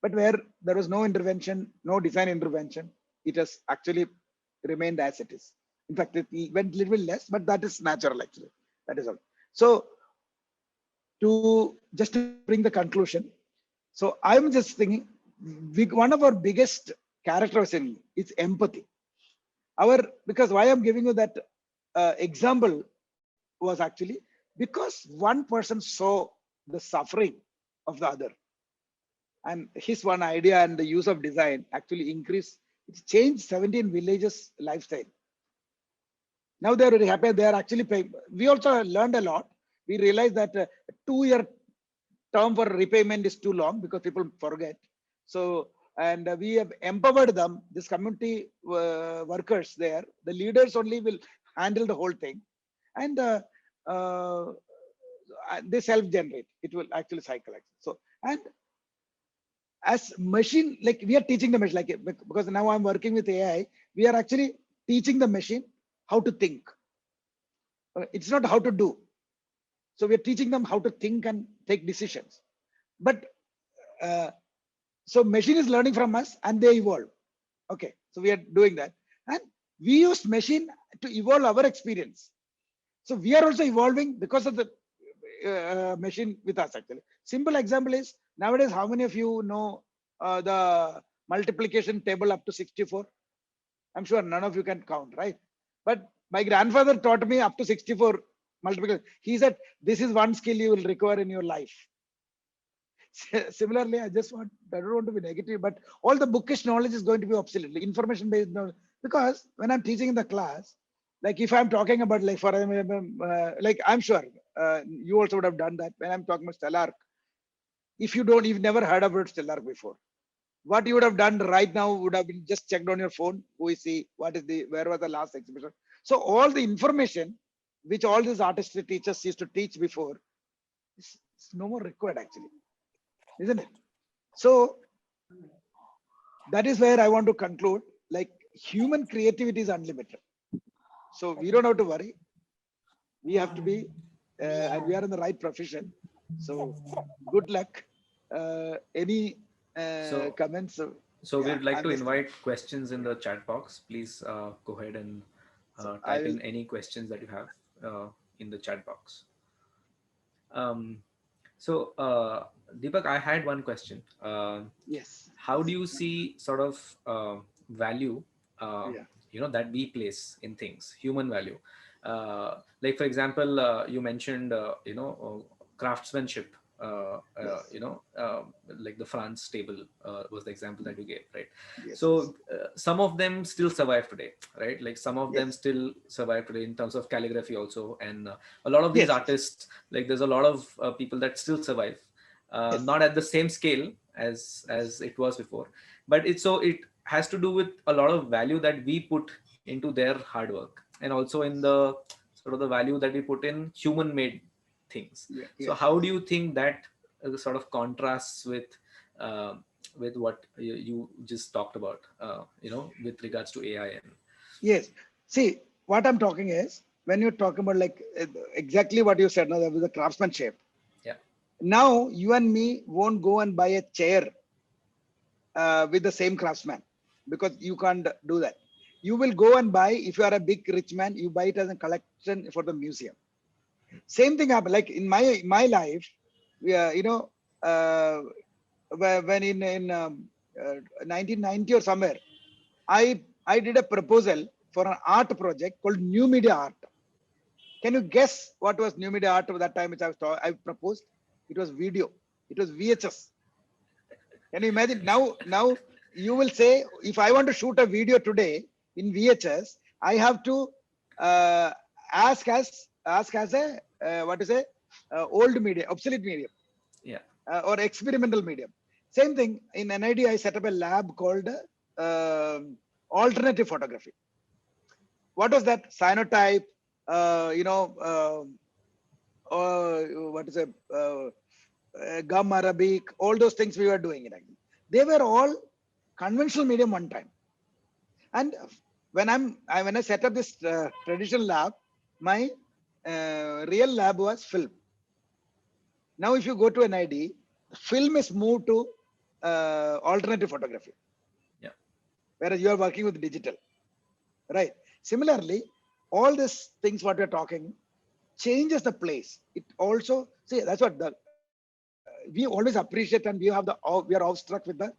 But where there was no intervention, no design intervention, it has actually remained as it is. In fact, it went a little bit less, but that is natural actually. That is all. So to just to bring the conclusion. So I'm just thinking, one of our biggest characteristics is empathy. Because why I'm giving you that example was actually because one person saw the suffering of the other, and his one idea and the use of design actually increased. It changed 17 villages lifestyle. Now they're very happy. They are actually paying. We also learned a lot. We realized that 2-year term for repayment is too long because people forget. So, and we have empowered them, this community workers there, the leaders only will handle the whole thing. And uh, they self-generate, it will actually cycle. So, and as machine, like we are teaching the machine, like because now I'm working with AI, we are actually teaching the machine how to think. It's not how to do. So we're teaching them how to think and take decisions. But so machine is learning from us and they evolve. Okay, so we are doing that. And we use machine to evolve our experience. So we are also evolving because of the machine with us actually. Simple example is, nowadays, how many of you know the multiplication table up to 64? I'm sure none of you can count, right? But my grandfather taught me up to 64 multiplication. He said, this is one skill you will require in your life. Similarly, I don't want to be negative, but all the bookish knowledge is going to be obsolete, information based knowledge. Because when I'm teaching in the class, like if I'm talking about, like for like I'm sure you also would have done that when I'm talking about Stellark. If you've never heard about Stellark before, what you would have done right now would have been just checked on your phone, who is he, where was the last exhibition. So all the information which all these artistic teachers used to teach before is no more required actually, isn't it? So that is where I want to conclude, like human creativity is unlimited. So we don't have to worry. We have to be, and we are in the right profession. So good luck. Any comments? So Yeah, we'd like I'm to just, invite questions in the chat box. Please go ahead and so I type will, in any questions that you have in the chat box. Um, Deepak, I had one question. yes. How do you see sort of value, Yeah. that we place in things, human value? Like, for example, you mentioned, craftsmanship. Yes. Like the France table was the example that you gave, right? Yes. Yes. So some of them still survive today, right? Like some of them Yes. still survive today in terms of calligraphy also, and a lot of these Yes. Yes. artists, like there's a lot of people that still survive, Yes. not at the same scale as it was before, but it has to do with a lot of value that we put into their hard work, and also in the sort of the value that we put in human made things. Yeah. So Yes. how Yes. do you think that sort of contrasts uh, with what you just talked about, with regards to AI? And Yes. See, what I'm talking is, when you're talking about like exactly what you said now, that was the craftsmanship. yeah, Now you and me won't go and buy a chair with the same craftsman, because you can't do that. You will go and buy, if you are a big rich man, you buy it as a collection for the museum. Same thing happened. Like in my life, uh, when in 1990 or somewhere, I did a proposal for an art project called New Media Art. Can you guess what was New Media Art at that time, which I proposed? It was video. It was VHS. Can you imagine? Now you will say, if I want to shoot a video today in VHS, I have to uh, ask as a what to say, old medium, obsolete medium, yeah, or experimental medium. Same thing in NID. I set up a lab called alternative photography. What was that? Cyanotype, what is it? Gum Arabic, all those things we were doing it. They were all conventional medium one time. And when I set up this traditional lab, my real lab was film. Now, if you go to NID, film is moved to alternative photography, yeah, whereas you are working with digital, right? Similarly, all these things what we're talking changes the place. It also, see, that's what we always appreciate, and we are awestruck with the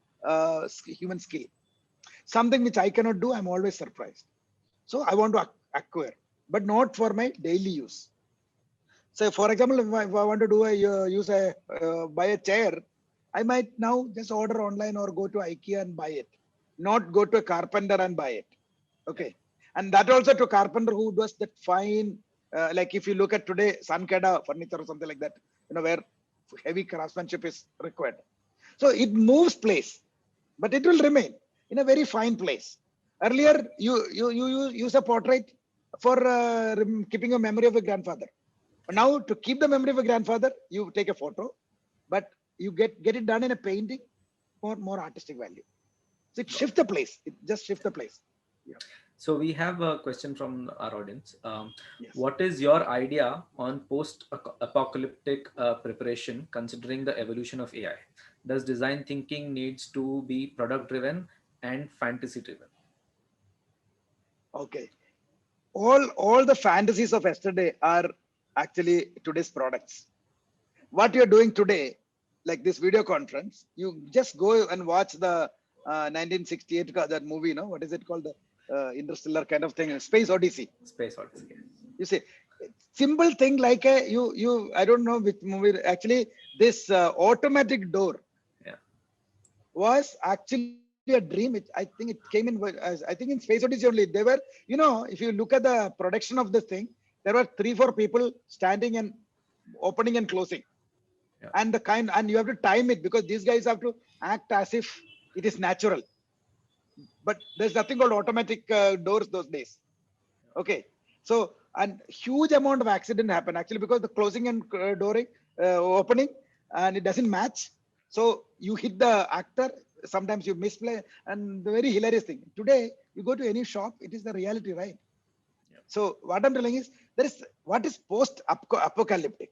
human skill. Something which I cannot do, I'm always surprised. So I want to acquire, but not for my daily use. So, for example, if I want to do buy a chair, I might now just order online or go to IKEA and buy it, not go to a carpenter and buy it. yeah, Okay, and that also to carpenter who does that fine. Like if you look at today, Sankeda furniture or something like that, where heavy craftsmanship is required. So it moves place, but it will remain in a very fine place. Earlier, you use a portrait for keeping a memory of a grandfather. But now to keep the memory of a grandfather, you take a photo, but you get it done in a painting for more artistic value. So it shifts the place. It just shifts the place. Yeah. So we have a question from our audience. Yes. What is your idea on post-apocalyptic preparation, considering the evolution of AI? Does design thinking needs to be product-driven and fantasy-driven? Okay. All the fantasies of yesterday are actually today's products. What you're doing today, like this video conference, you just go and watch the 1968 that movie, what is it called, the interstellar kind of thing, Space Odyssey. Space Odyssey. You see, simple thing like I don't know which movie actually. This automatic door was actually a dream. I think it came in. I think in Space Odyssey only. They were, if you look at the production of this thing, there were 3-4 people standing and opening and closing. Yeah. And you have to time it because these guys have to act as if it is natural. But there's nothing called automatic doors those days. Okay. So, and huge amount of accident happen actually because the closing and opening and it doesn't match. So you hit the actor, sometimes you misplay, and the very hilarious thing. Today, you go to any shop, it is the reality, right? Yeah. So what I'm telling is, what is post-apocalyptic?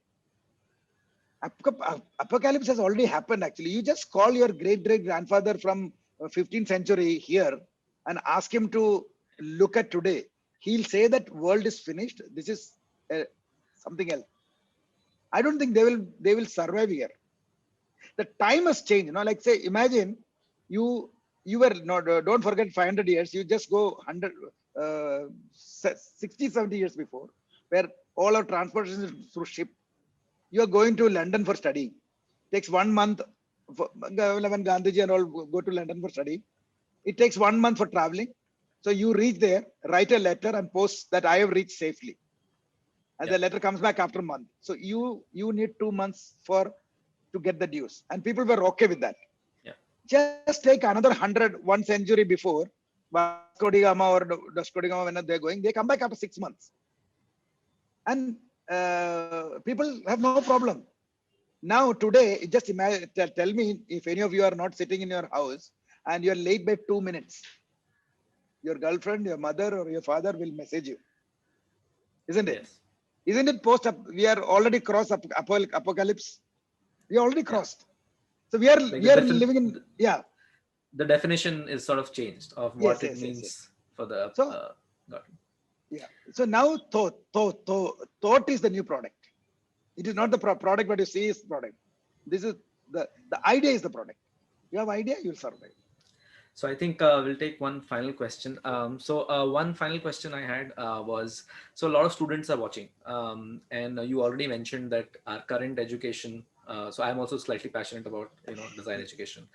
Apocalypse has already happened actually. You just call your great-great-grandfather from 15th century here and ask him to look at today. He'll say that world is finished. This is something else. I don't think they will survive here. The time has changed. Like say, imagine you were not. Don't forget 500 years. You just go 100, 60, 70 years before, where all our transportation is through ship. You are going to London for studying. Takes 1 month. When Gandhiji and all go to London for studying, it takes 1 month for traveling. So you reach there, write a letter and post that I have reached safely. And the letter comes back after a month. So you need 2 months to get the dues. And people were okay with that. Yeah. Just take another 1 century before Vasco da Gama or Vasco da Gama, when they're going, they come back after 6 months. And people have no problem. Now today, just imagine, tell me if any of you are not sitting in your house and you're late by 2 minutes. Your girlfriend, your mother, or your father will message you, isn't it? Yes. Isn't it we are already crossed apocalypse. We already crossed. So we are living in The definition is sort of changed of what it means for the. Yeah. So now thought is the new product. It is not the product, but you see is product. This is the idea is the product. You have idea, you'll survive. So I think we'll take one final question. One final question I had was, so a lot of students are watching and you already mentioned that our current education, so I'm also slightly passionate about, design education.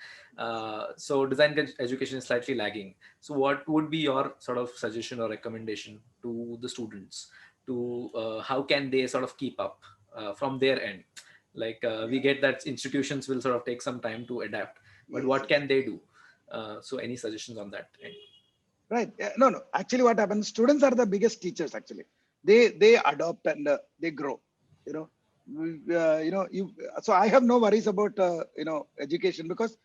So design education is slightly lagging. So what would be your sort of suggestion or recommendation to the students to how can they sort of keep up from their end? Like we get that institutions will sort of take some time to adapt, but what can they do? So any suggestions on that? Right. No. Actually, what happens? Students are the biggest teachers. Actually, they adopt and they grow. So I have no worries about education because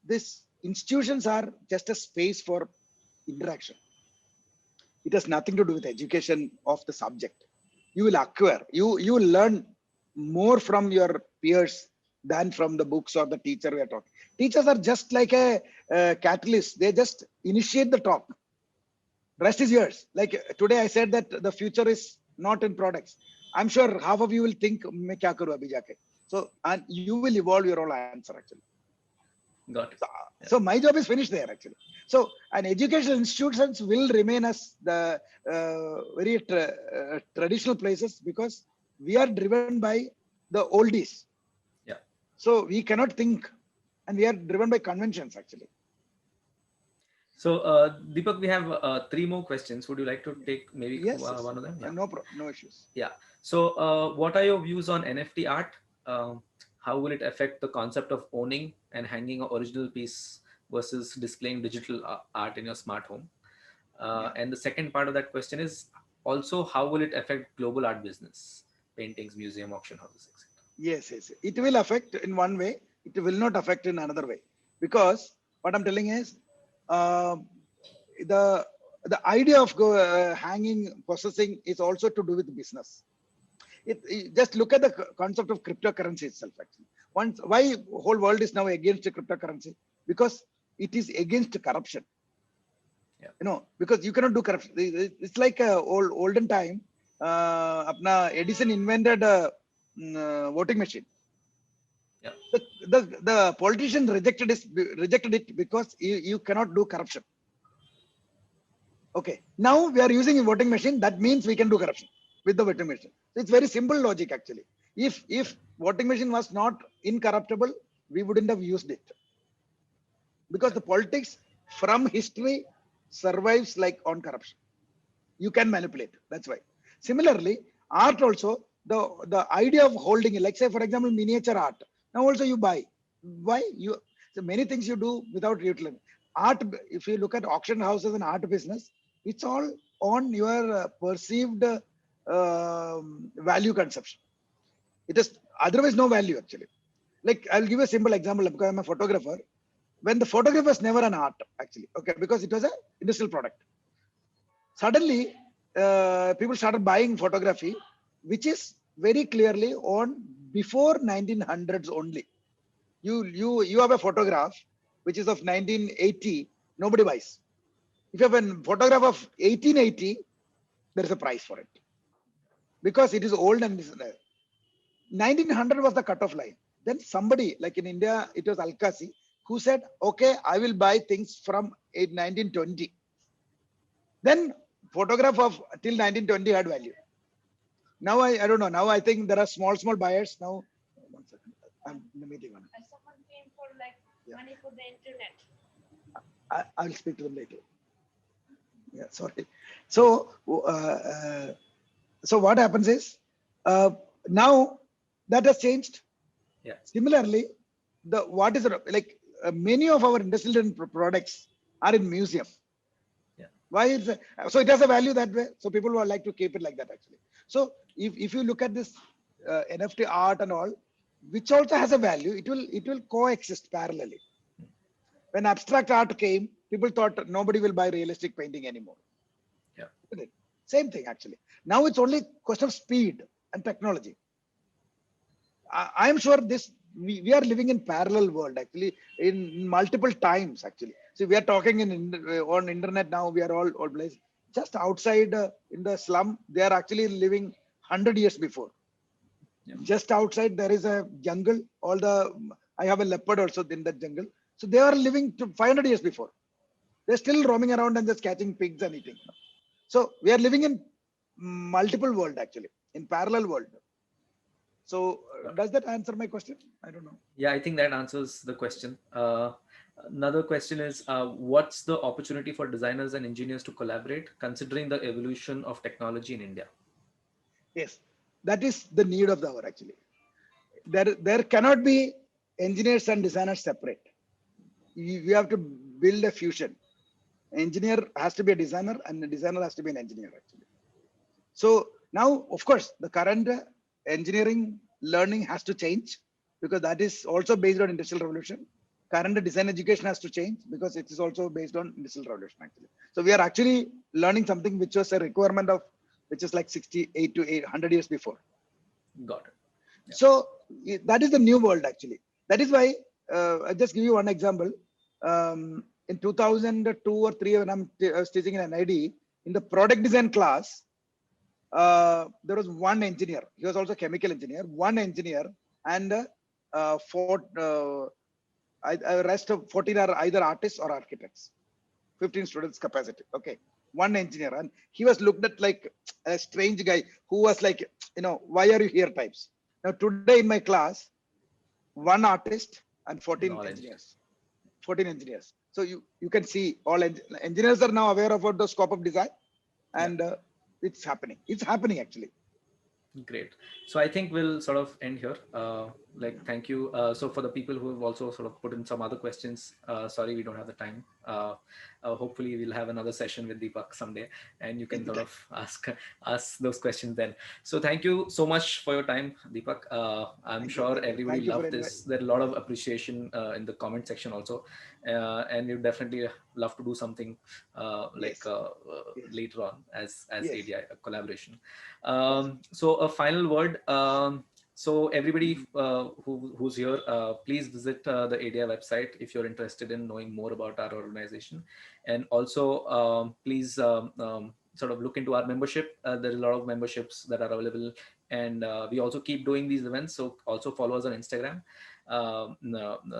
these institutions are just a space for interaction. It has nothing to do with education of the subject. You will acquire. You will learn more from your peers than from the books or the teacher we are talking. Teachers are just like a catalyst. They just initiate the talk. Rest is yours. Like today I said that the future is not in products. I'm sure half of you will think, "Main kya karu abhi jaake?" So, and you will evolve your own answer actually. Got it. So my job is finished there actually. So an educational institutions will remain as the very traditional places because we are driven by the oldies. So we cannot think, and we are driven by conventions actually. So Deepak, we have 3 more questions. Would you like to take maybe one of them? No issues. Yeah. So what are your views on NFT art? How will it affect the concept of owning and hanging an original piece versus displaying digital art in your smart home? Yeah. And the second part of that question is also, how will it affect global art business, paintings, museum, auction houses, etc.? Yes, yes. It will affect in one way. It will not affect in another way, because what I'm telling is, uh, the the idea of hanging processing is also to do with business. Just look at the concept of cryptocurrency itself. Actually, once why whole world is now against cryptocurrency, because it is against corruption. Yeah. Because you cannot do corruption. It's like a olden time. Apna Edison invented a voting machine. Yeah. The politician rejected it because you cannot do corruption. Okay. Now we are using a voting machine. That means we can do corruption with the voting machine. So it's very simple logic actually. If voting machine was not incorruptible, we wouldn't have used it, because Yeah. the politics from history survives like on corruption. You can manipulate. That's why. Similarly, art also, the idea of holding it, like say for example miniature art. Now also you buy. Why? So many things you do without utilizing art. If you look at auction houses and art business, it's all on your perceived value conception. It is otherwise no value actually. Like I'll give you a simple example, because I'm a photographer. When the photograph was never an art actually, okay, because it was a industrial product. Suddenly people started buying photography, which is very clearly on before 1900s only. You have a photograph which is of 1980, nobody buys. If you have a photograph of 1880, there is a price for it, because it is old. And 1900 was the cutoff line. Then somebody like in India, it was Alkasi, who said, okay, I will buy things from 1920. Then photograph of till 1920 had value. Now I don't know. Now I think there are small buyers now. One second, I'm in the meeting. Someone came for like money for the internet. I'll speak to them later. Yeah, sorry. So so what happens is, now that has changed. Yeah. Similarly, like many of our industrial products are in museum. Yeah. Why is it? So it has a value that way. So people would like to keep it like that actually. So if you look at this NFT art and all, which also has a value, it will coexist parallelly. When abstract art came, people thought nobody will buy realistic painting anymore. Yeah. Same thing actually. Now it's only question of speed and technology. I am sure we are living in parallel world actually, in multiple times actually. So we are talking on internet now. We are all places. Just outside in the slum, they are actually living 100 years before. Yeah. Just outside there is a jungle. I have a leopard also in that jungle. So they are living to 500 years before. They're still roaming around and just catching pigs and eating. So we are living in multiple world actually, in parallel world. So does that answer my question? I don't know. Yeah, I think that answers the question. Another question is, what's the opportunity for designers and engineers to collaborate, considering the evolution of technology in India? Yes, that is the need of the hour actually. There cannot be engineers and designers separate. You have to build a fusion. Engineer has to be a designer, and the designer has to be an engineer actually. So now, of course, the current engineering learning has to change, because that is also based on industrial revolution. Current design education has to change, because it is also based on industrial revolution actually. So we are actually learning something which was a requirement of, which is like 68 to 100 years before. Got it. Yeah. So that is the new world actually. That is why I'll just give you one example. In 2002 or 3, when I was teaching in NID, in the product design class, there was one engineer. He was also a chemical engineer. One engineer, and rest of 14 are either artists or architects. 15 students capacity. Okay, one engineer, and he was looked at like a strange guy who was like, why are you here types. Now today in my class, one artist and 14 engineers. 14 engineers. So you can see all engineers are now aware about the scope of design, and it's happening. It's happening actually. Great. So I think we'll sort of end here. Thank you. So for the people who have also sort of put in some other questions, sorry, we don't have the time. Hopefully we'll have another session with Deepak someday, and you can sort of ask those questions then. So thank you so much for your time, Deepak. I'm sure everybody Thank you for loved this. There's a lot of appreciation in the comment section also, and you definitely love to do something Yes. later on as Yes. ADI, a collaboration. So a final word. So everybody who's here, please visit the ADI website if you're interested in knowing more about our organization. And also, please sort of look into our membership. There's a lot of memberships that are available. And we also keep doing these events. So also follow us on Instagram.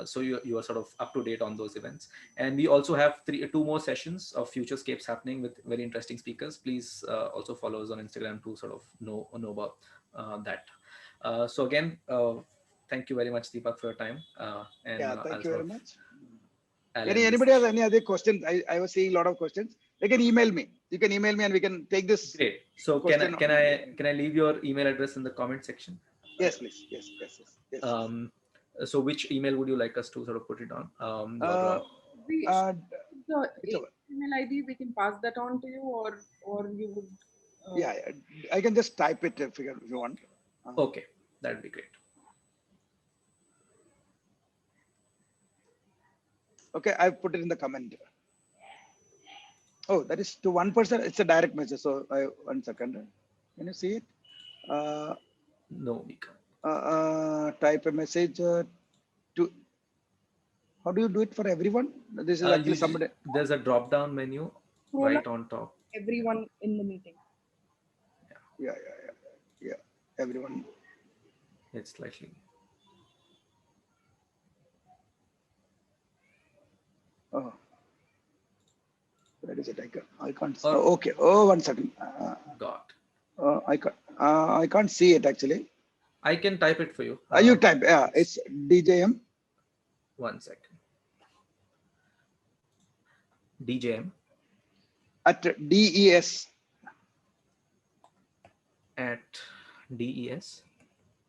So you are sort of up to date on those events. And we also have two more sessions of Futurescapes happening with very interesting speakers. Please also follow us on Instagram to sort of know about that. So again, thank you very much, Deepak, for your time. Thank you very much. I'll end this Anybody has session. any other questions? I was seeing a lot of questions. They can email me. You can email me and we can take this. Great. So question can I leave your email address in the comment section? Yes, please. Yes. So which email would you like us to sort of put it on? We the whichever. email ID, we can pass that on to you, or you would. Yeah, I can just type it if you want. Okay, that'd be great. Okay, I've put it in the comment. Oh, that is to one person. It's a direct message. So 1 second. Can you see it? No, we can't. Type a message to. How do you do it for everyone? This is actually somebody. There's a drop-down menu right on top. Everyone in the meeting. Yeah. Everyone. It's slightly. Oh, where is it? I can't. Oh, okay. Oh, 1 second. Got. I can't see it actually. I can type it for you. You type. Yeah, it's DJM. 1 second. DJM at DES. At DES.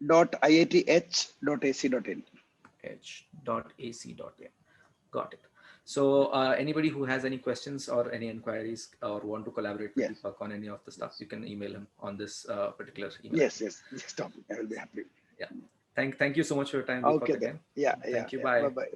.IATH.ac.in. H.ac.in. Got it. So anybody who has any questions or any inquiries or want to collaborate with Deepak on any of the stuff, you can email him on this particular email. Yes. Stop. I will be happy. Yeah. Thank you so much for your time, Deepak, again. Yeah. Thank you. Bye. Bye.